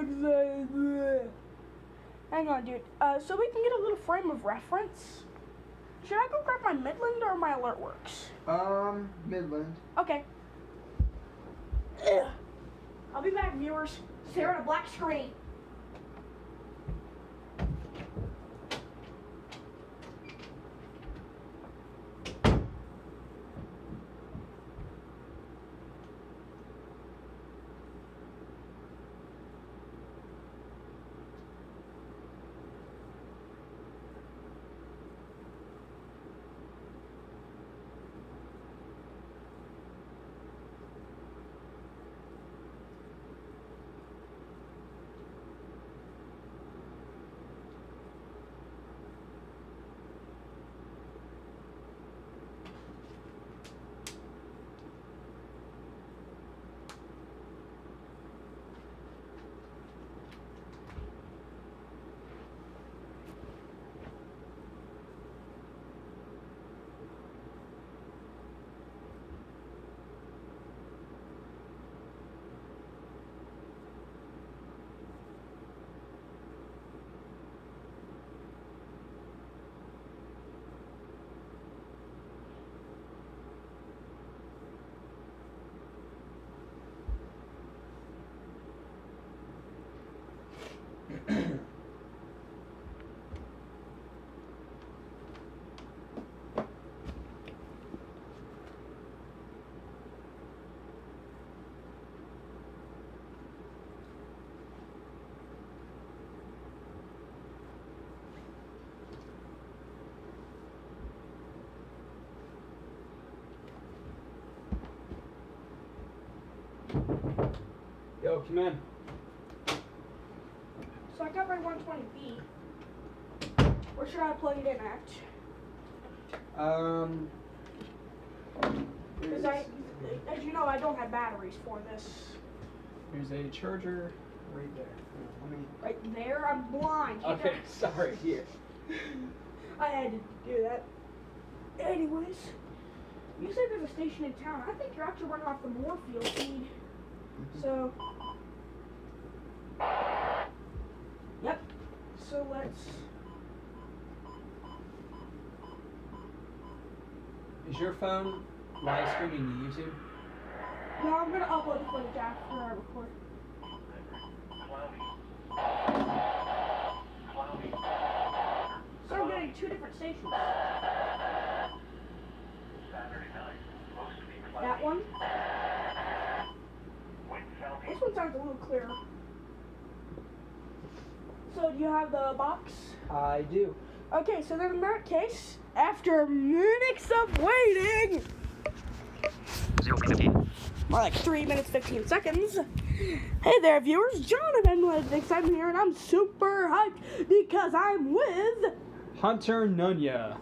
excited. Hang on, dude. So we can get a little frame of reference. Should I go grab my Midland or my AlertWorks? Midland. Okay. I'll be back, viewers. Stare at a black screen. Yo, come in. So I got my 120B. Where should I plug it in at? Because as you know, I don't have batteries for this. There's a charger right there. Let me. Right there? I'm blind. Okay, sorry. Here. I had to do that. Anyways, you said there's a station in town. I think you're actually running off the Moorfield feed. So, yep. So let's. Is your phone live streaming to YouTube? No, I'm gonna upload the footage after I record. So I'm getting two different stations. That one. This one sounds a little clearer. So do you have the box? I do. Okay, so then in that case, after minutes of waiting, 0:15. more like 3 minutes 15 seconds. Hey there, viewers, Jonathan Lednick, I'm here, and I'm super hyped because I'm with Hunter Nunya.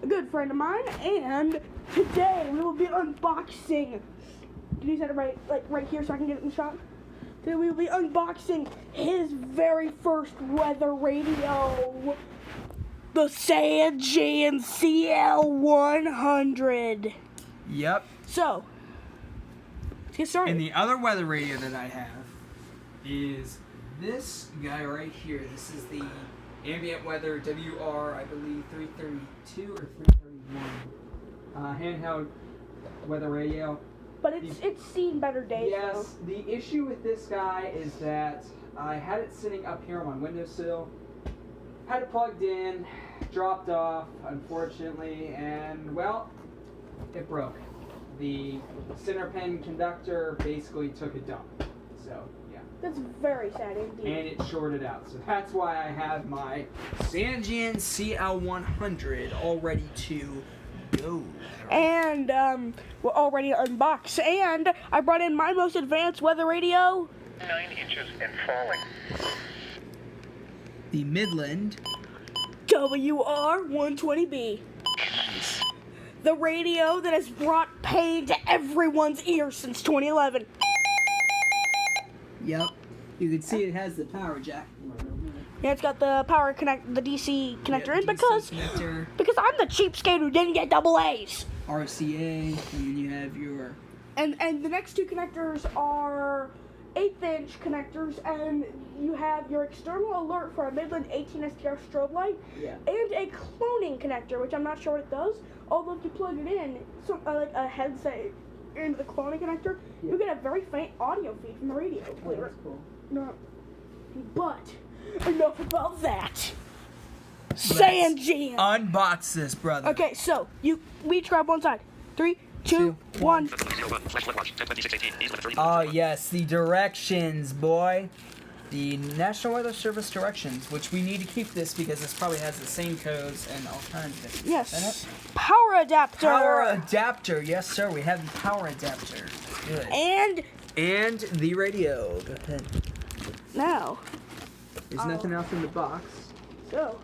a good friend of mine, and today we will be unboxing. Did you set it right here so I can get it in the shot? Today we will be unboxing his very first weather radio, the Sangien CL100. Yep. So, let's get started. And the other weather radio that I have is this guy right here. This is the Ambient Weather WR, I believe, 332 or 331 handheld weather radio. But it's seen better days. Yes, though. the issue with this guy is that I had it sitting up here on my windowsill, had it plugged in, dropped off, unfortunately, and, well, it broke. The center pin conductor basically took a dump, so, yeah. That's very sad indeed. And it shorted out, so that's why I have my Sangien CL100 all ready to go. And we're already unboxed. And I brought in my most advanced weather radio. 9 inches and falling. The Midland WR120B. The radio that has brought pain to everyone's ears since 2011. Yep. You can see it has the power jack. Yeah, it's got the power connect, the DC connector in DC because I'm the cheapskate who didn't get double A's. RCA, and then you have your... And the next two connectors are 1/8 inch connectors, and you have your external alert for a Midland 18 STR strobe light, Yeah. and a cloning connector, which I'm not sure what it does. Although if you plug it in, like a headset into the cloning connector, Yeah. you get a very faint audio feed from the radio. Oh, that's cool. No. But enough about that. Sangien. Unbox this, brother. Okay, so we each grab one side. 3, 2, 1. Oh, yes, the directions, boy. The National Weather Service directions, which we need to keep this because this probably has the same codes and all kinds of things. Yes. Power adapter. Power adapter. Yes, sir. We have the power adapter. Good. And the radio. Go ahead. Now. There's nothing else in the box. So.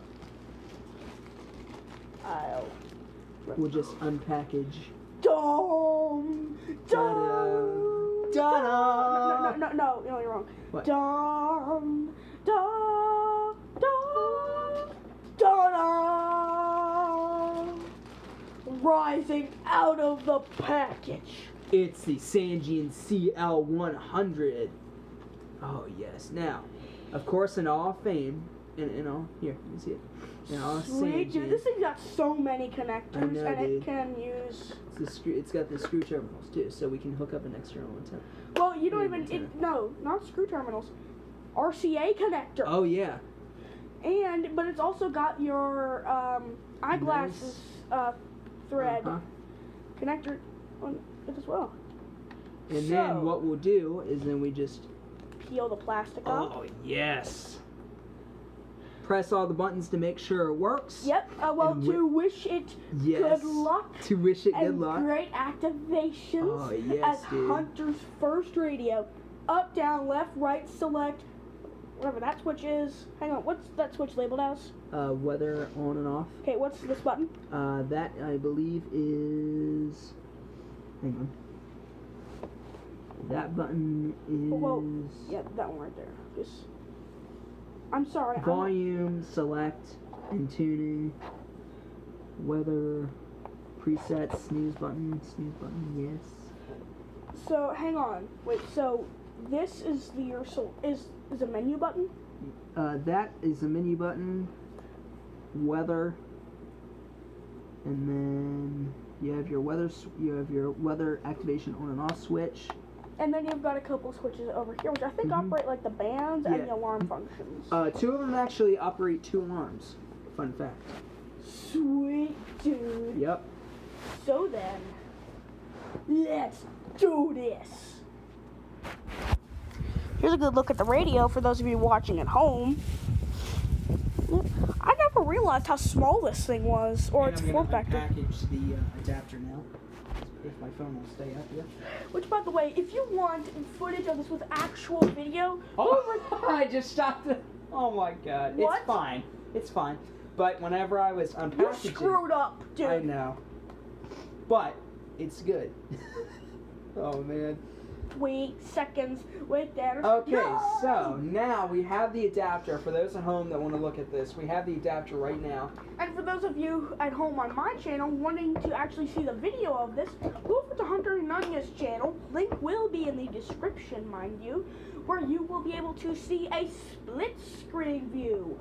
We'll just unpackage. Dum. Dum. Ta-da! No, you're wrong. What? Dum. Da. Da. Da. Rising out of the package. It's the Sangien CL100. Oh, yes. Now, of course, in all fame, in all, here, you can see it. In all Sweet, dude. Sangien, This thing's got so many connectors, I know, and dude. it can use. it's got the screw terminals, too, so we can hook up an external antenna. Well, you don't Yeah, even. antenna. No, not screw terminals. RCA connector. Oh, yeah. But it's also got your eyeglasses thread Uh-huh. connector on it as well. And So- then what we'll do is then we just... Peel the plastic off. Oh, yes. Press all the buttons to make sure it works. Yep. Well, And to wish it Yes. good luck To wish it good and luck. great activations Oh, yes, as dude. Hunter's first radio. Up, down, left, right, select. Whatever that switch is. Hang on. What's that switch labeled as? Weather on and off. Okay. What's this button? That I believe is. Hang on. That button is Well, yeah, that one right there. I'm sorry. volume, select, and tuning. Weather, presets, snooze button, yes. So hang on. Wait. So this is is a menu button. That is the menu button. Weather, and then you have your weather activation on and off switch. And then you've got a couple switches over here, which I think operate like the bands and Yeah. the alarm functions. 2 of them actually operate 2 alarms. Fun fact. Sweet, dude. Yep. So then, let's do this. Here's a good look at the radio for those of you watching at home. I never realized how small this thing was, or its form factor. Package the adapter now. If my phone will stay up, yeah. Which, by the way, if you want footage of this with actual video, Oh, I just stopped it. Oh my god. What? It's fine. It's fine. But whenever I was you unpackaging, screwed up, dude. I know. But it's good. Oh man. Wait seconds. Wait there. Okay, No! so now we have the adapter. For those at home that want to look at this, we have the adapter right now. And for those of you at home on my channel wanting to actually see the video of this, go over to Hunter Nunya's channel. Link will be in the description, mind you, where you will be able to see a split screen view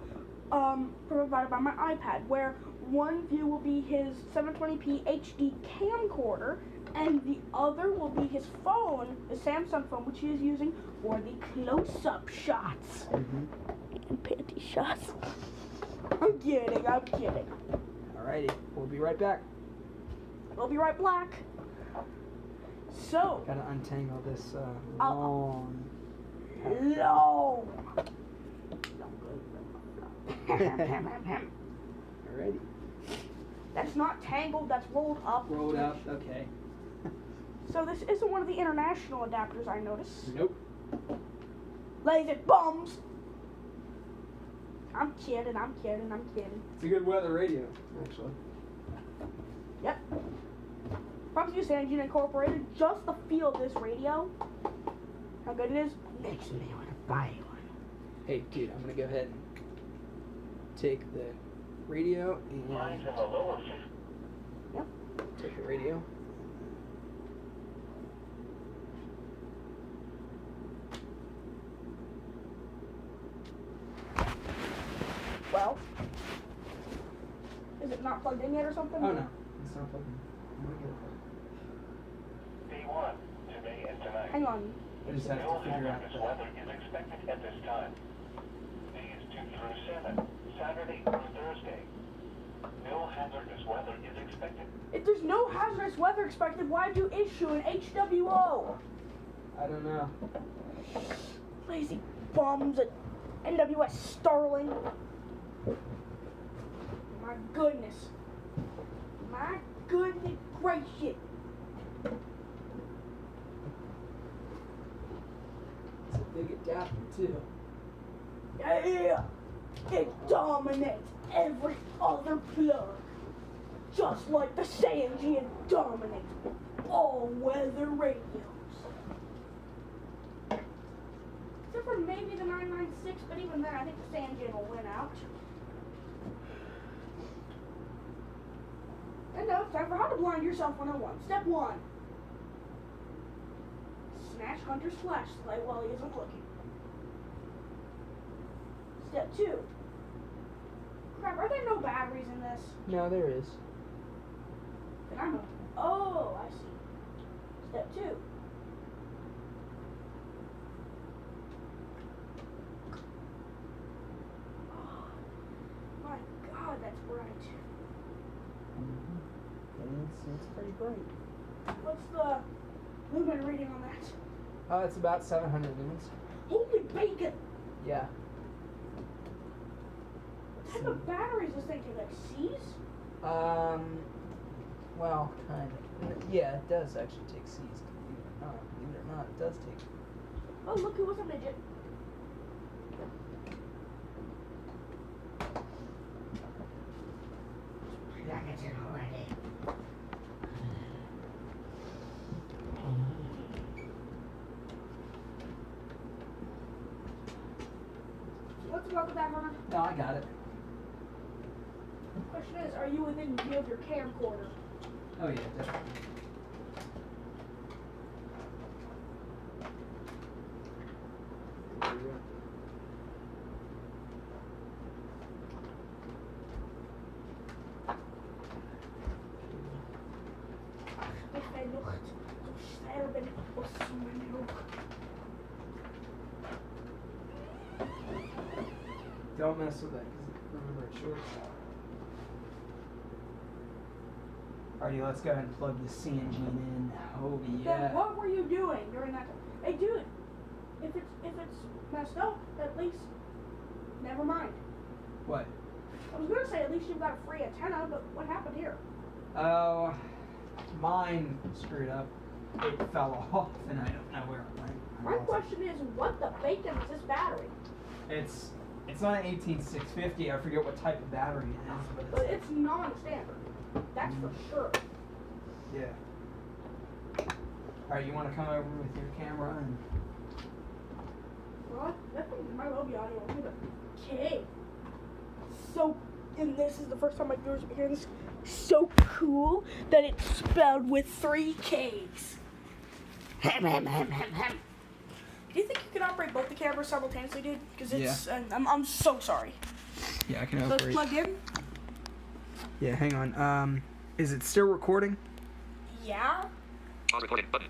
provided by my iPad, where one view will be his 720p HD camcorder, and the other will be his phone, the Samsung phone, which he is using for the close-up shots and panty shots. I'm kidding. Alrighty, we'll be right back. We'll be right back. So, Gotta untangle this I'll- long. long. Alrighty. That's not tangled, that's rolled up. Rolled up, okay. So this isn't one of the international adapters, I notice. Nope. Lazy bums. I'm kidding. It's a good weather radio, actually. Yep. Props to Sangien Incorporated. Just the feel of this radio, how good it is, makes me want to buy one. Hey, dude, I'm gonna go ahead and take the radio and Yep. take the radio. plugged in yet or something? Oh no, it's not plugged in. I'm gonna get it plugged P1, today and tonight. Hang on. in. I just have to No figure out hazardous the... weather is expected at this time. Days 2 through 7, Saturday through Thursday. No hazardous weather is expected. If there's no hazardous weather expected, why'd you issue an HWO? I don't know. Lazy bums at NWS Starling. My goodness. My goodness gracious. It's a big adapter too. Yeah. It dominates every other plug. Just like the Sangien dominates all-weather radios. Except for maybe the 996, but even then I think the Sangien will win out. And now it's time for how to blind yourself 101. Step 1. Snatch Hunter's flashlight while he isn't looking. Step 2. Crap, are there no batteries in this? No, there is. Then I'm a... Oh, I see. Step 2. Oh, my God, that's bright. It's pretty bright. What's the lumen reading on that? It's about 700 lumens. Holy bacon! Yeah. What type of battery is this thing? Like C's? Well, kind of. Yeah, it does actually take C's. Believe it or not, it does take. Oh, look, who was a midget. What's wrong with that, Hunter? No, I got it. Question is, are you within view of your camcorder? Oh yeah, definitely. Ich will Luft, so sterben aus meiner Luft. Don't mess with that, because remember it shorts out. Alrighty, let's go ahead and plug the Sangien in. Oh yeah. Then what were you doing during that time? Hey, dude, if it's messed up, at least, never mind. What? I was gonna say at least you've got a free antenna, but what happened here? Oh, mine screwed up. It fell off, and I don't know where it went. My question is, what the bacon is this battery? It's not an 18650. I forget what type of battery it is, But it's non-standard. That's for sure. yeah. All right, you want to come over with your camera and Well, that thing might well be audio. Okay. So, and this is the first time my viewers are hearing this. So cool that it's spelled with 3 Ks. Do you think you could operate both the cameras simultaneously, dude? Because it's, I'm so sorry. yeah, I can So it's plugged in? Yeah, hang on. Is it still recording? Yeah. Pause recording button.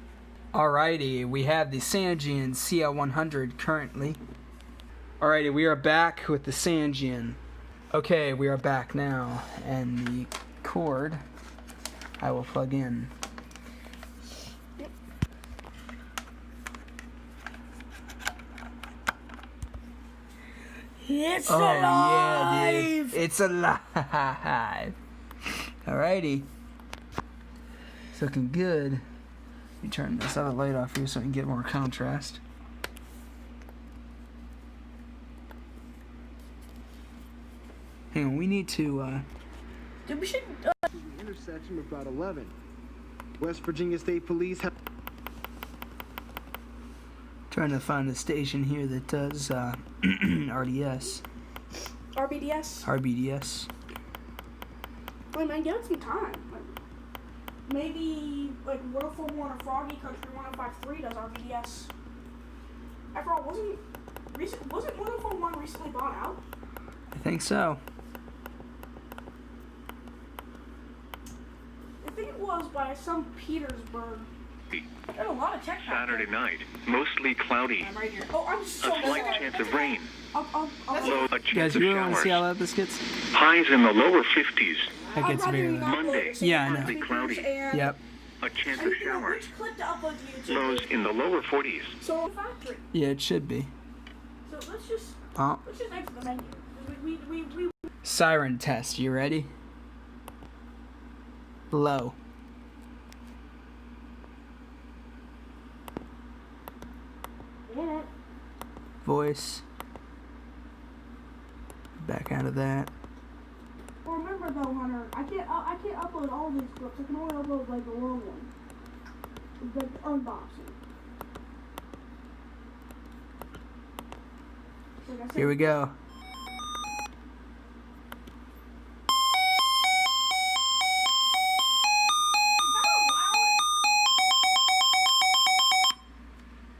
Alrighty, we have the Sangien CL100 currently. Alrighty, we are back with the Sangien. Okay, we are back now, and the cord I will plug in. Yep. It's alive! Yeah, dude. It's alive! Alrighty. It's looking good. Let me turn this other light off here so I can get more contrast. Hang on, we need to, Dude, we should, Intersection of Route 11. West Virginia State Police have trying to find a station here that does, RDS. RBDS. RBDS. Wait, man, give it some time. Like, maybe, like, 104.1 or Froggy Country 105.3 does RBDS. After all, wasn't 104.1 recently bought out? I think so. it was by some Petersburg. There's a lot of tech. Saturday night, mostly cloudy. I'm right here. Oh, I'm A so slight sorry. chance of rain. I'll Low, a chance Guys, of you really want to see how showers. loud this gets? Highs in the lower 50s. That gets very loud. Monday. Yeah, I know. Partly cloudy. Yep. A chance of showers. Which clip to upload to YouTube? Lows in the lower 40s. So factory. Yeah, it should be. So let's just Oh. exit the menu. We Siren test. You ready? Low. in it. Voice. Back out of that. Well, remember though, Hunter, I can't upload all these clips. I can only upload like the long one, like the unboxing. Like I said, Here we go.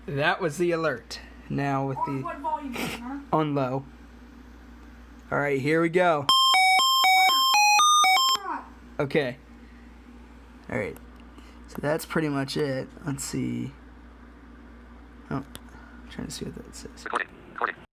That was the alert. Now with On the what volume, Hunter? on low. All right, here we go. Hunter, not. Okay. All right. So that's pretty much it. Let's see. Oh, I'm trying to see what that says.